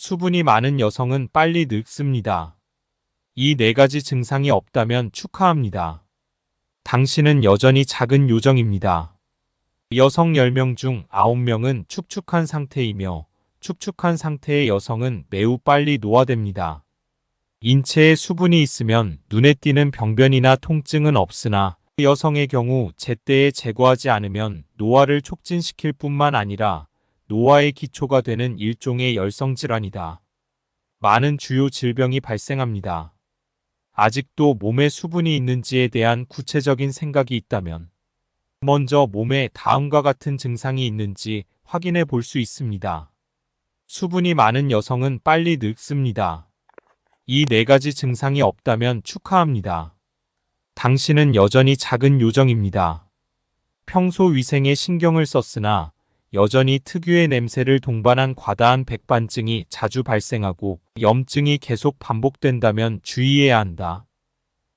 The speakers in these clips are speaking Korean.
수분이 많은 여성은 빨리 늙습니다. 이 네 가지 증상이 없다면 축하합니다. 당신은 여전히 작은 요정입니다. 여성 10명 중 9명은 축축한 상태이며 축축한 상태의 여성은 매우 빨리 노화됩니다. 인체에 수분이 있으면 눈에 띄는 병변이나 통증은 없으나 여성의 경우 제때에 제거하지 않으면 노화를 촉진시킬 뿐만 아니라 노화의 기초가 되는 일종의 열성질환이다. 많은 주요 질병이 발생합니다. 아직도 몸에 수분이 있는지에 대한 구체적인 생각이 있다면 먼저 몸에 다음과 같은 증상이 있는지 확인해 볼 수 있습니다. 수분이 많은 여성은 빨리 늙습니다. 이 네 가지 증상이 없다면 축하합니다. 당신은 여전히 작은 요정입니다. 평소 위생에 신경을 썼으나 여전히 특유의 냄새를 동반한 과다한 백반증이 자주 발생하고 염증이 계속 반복된다면 주의해야 한다.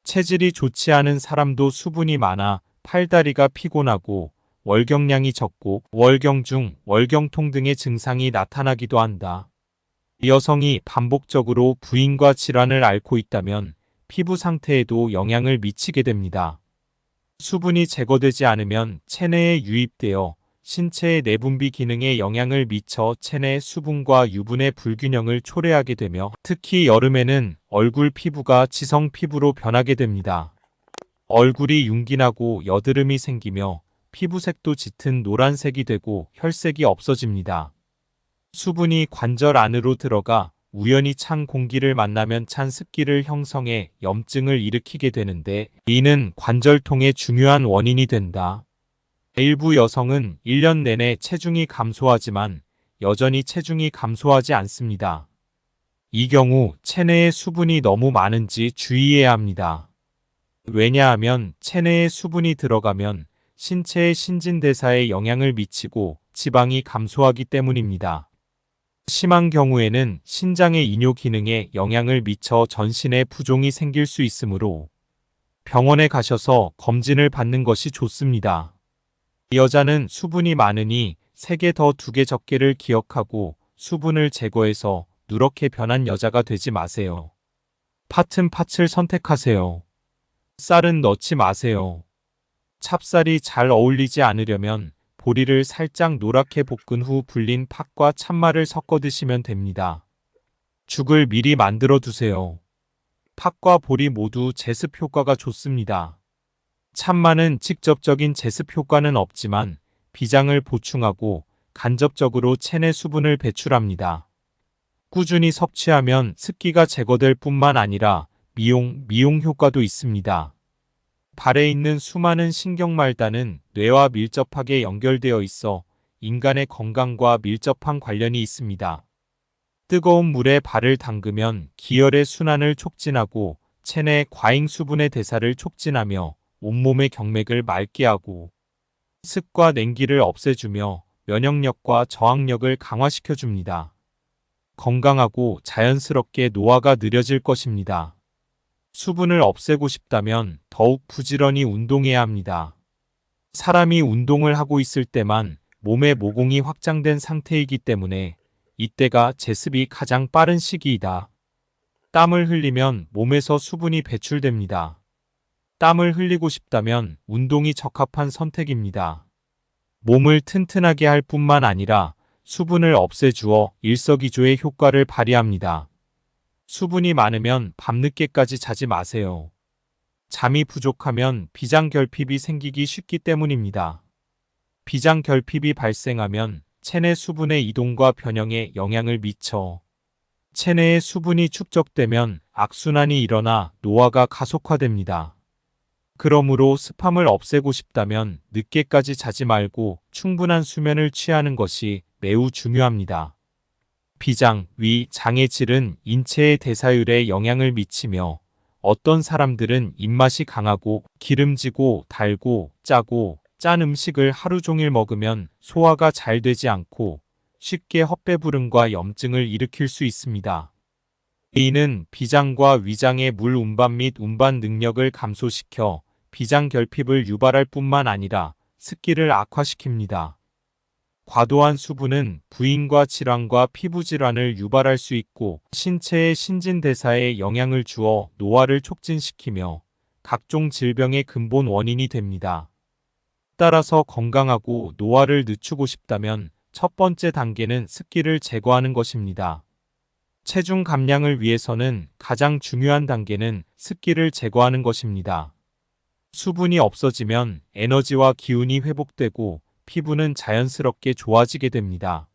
체질이 좋지 않은 사람도 수분이 많아 팔다리가 피곤하고 월경량이 적고 월경중, 월경통 등의 증상이 나타나기도 한다. 여성이 반복적으로 부인과 질환을 앓고 있다면 피부 상태에도 영향을 미치게 됩니다. 수분이 제거되지 않으면 체내에 유입되어 신체의 내분비 기능에 영향을 미쳐 체내 수분과 유분의 불균형을 초래하게 되며 특히 여름에는 얼굴 피부가 지성 피부로 변하게 됩니다. 얼굴이 윤기나고 여드름이 생기며 피부색도 짙은 노란색이 되고 혈색이 없어집니다. 수분이 관절 안으로 들어가 우연히 찬 공기를 만나면 찬 습기를 형성해 염증을 일으키게 되는데 이는 관절통의 중요한 원인이 된다. 일부 여성은 1년 내내 체중이 감소하지만 여전히 체중이 감소하지 않습니다. 이 경우 체내에 수분이 너무 많은지 주의해야 합니다. 왜냐하면 체내에 수분이 들어가면 신체의 신진대사에 영향을 미치고 지방이 감소하기 때문입니다. 심한 경우에는 신장의 이뇨 기능에 영향을 미쳐 전신에 부종이 생길 수 있으므로 병원에 가셔서 검진을 받는 것이 좋습니다. 여자는 수분이 많으니 3개 더 2개 적게를 기억하고 수분을 제거해서 누렇게 변한 여자가 되지 마세요. 팥은 팥을 선택하세요. 쌀은 넣지 마세요. 찹쌀이 잘 어울리지 않으려면 보리를 살짝 노랗게 볶은 후 불린 팥과 참말을 섞어 드시면 됩니다. 죽을 미리 만들어 두세요. 팥과 보리 모두 제습 효과가 좋습니다. 참말은 직접적인 제습 효과는 없지만 비장을 보충하고 간접적으로 체내 수분을 배출합니다. 꾸준히 섭취하면 습기가 제거될 뿐만 아니라 미용 효과도 있습니다. 발에 있는 수많은 신경말단은 뇌와 밀접하게 연결되어 있어 인간의 건강과 밀접한 관련이 있습니다. 뜨거운 물에 발을 담그면 기혈의 순환을 촉진하고 체내 과잉 수분의 대사를 촉진하며 온몸의 경맥을 맑게 하고 습과 냉기를 없애주며 면역력과 저항력을 강화시켜줍니다. 건강하고 자연스럽게 노화가 느려질 것입니다. 수분을 없애고 싶다면 더욱 부지런히 운동해야 합니다. 사람이 운동을 하고 있을 때만 몸의 모공이 확장된 상태이기 때문에 이때가 제습이 가장 빠른 시기이다. 땀을 흘리면 몸에서 수분이 배출됩니다. 땀을 흘리고 싶다면 운동이 적합한 선택입니다. 몸을 튼튼하게 할 뿐만 아니라 수분을 없애주어 일석이조의 효과를 발휘합니다. 수분이 많으면 밤늦게까지 자지 마세요. 잠이 부족하면 비장결핍이 생기기 쉽기 때문입니다. 비장결핍이 발생하면 체내 수분의 이동과 변형에 영향을 미쳐 체내에 수분이 축적되면 악순환이 일어나 노화가 가속화됩니다. 그러므로 습함을 없애고 싶다면 늦게까지 자지 말고 충분한 수면을 취하는 것이 매우 중요합니다. 비장, 위, 장의 질은 인체의 대사율에 영향을 미치며 어떤 사람들은 입맛이 강하고 기름지고 달고 짜고 짠 음식을 하루 종일 먹으면 소화가 잘 되지 않고 쉽게 헛배부름과 염증을 일으킬 수 있습니다. 이는 비장과 위장의 물 운반 및 운반 능력을 감소시켜 비장 결핍을 유발할 뿐만 아니라 습기를 악화시킵니다. 과도한 수분은 부인과 질환과 피부 질환을 유발할 수 있고 신체의 신진대사에 영향을 주어 노화를 촉진시키며 각종 질병의 근본 원인이 됩니다. 따라서 건강하고 노화를 늦추고 싶다면 첫 번째 단계는 습기를 제거하는 것입니다. 체중 감량을 위해서는 가장 중요한 단계는 습기를 제거하는 것입니다. 수분이 없어지면 에너지와 기운이 회복되고 피부는 자연스럽게 좋아지게 됩니다.